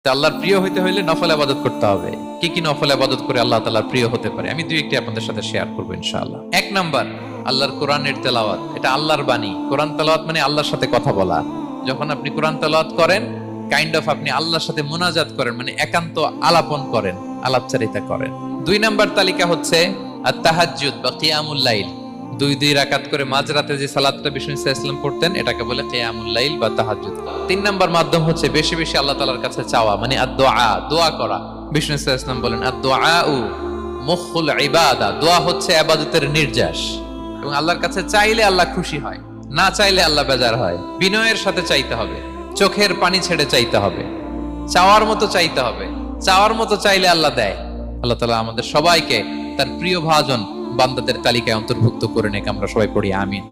তো আল্লাহর প্রিয় হইতে হইলে নফল ইবাদত করতে হবে। কি কি নফল ইবাদত করে আল্লাহ তাআলার প্রিয় হতে পারে আমি দুই একটি আপনাদের সাথে শেয়ার করবো ইনশাআল্লাহ। এক নাম্বার, আল্লাহর কোরআনের তেলাওয়াত। এটা আল্লাহর বাণী। কোরআন তেলাওয়াত মানে আল্লাহর সাথে কথা বলা। যখন আপনি কোরআন তেলাওয়াত করেন, কাইন্ড অফ আপনি আল্লাহর সাথে মুনাজাত করেন, মানে একান্ত আলাপন করেন, আলাপচারিতা করেন। দুই নাম্বার তালিকা হচ্ছে আত-তাহাজ্জুদ বা কিয়ামুল লাইল। দুই রাকাত করে মাঝরাতে যে সালাতটা বিষ্ণু সাল্লাল্লাহু আলাইহি ওয়াসাল্লাম পড়তেন, এটাকে বলে কিয়ামুল লাইল বা তাহাজ্জুদ। তিন নাম্বার মাধ্যম হচ্ছে বেশি বেশি আল্লাহ তাআলার কাছে চাওয়া, মানে আদ-দুআ, দোয়া করা। বিষ্ণু সাল্লাল্লাহু আলাইহি ওয়াসাল্লাম বলেন আদ-দুআউ মুখুল ইবাদা, দোয়া হচ্ছে ইবাদতের নির্যাস। এবং আল্লাহর কাছে চাইলে আল্লাহ খুশি হয়, না চাইলে আল্লাহ বেজার হয়। বিনয়ের সাথে চাইতে হবে, চোখের পানি ছেড়ে চাইতে হবে, চাওয়ার মতো চাইতে হবে। চাওয়ার মতো চাইলে আল্লাহ দেয়। আল্লাহ তাআলা আমাদের সবাইকে তার প্রিয় ভাজন বান্দাদের তালিকায় অন্তর্ভুক্ত করে নেক। আমরা সবাই পড়ি আমিন।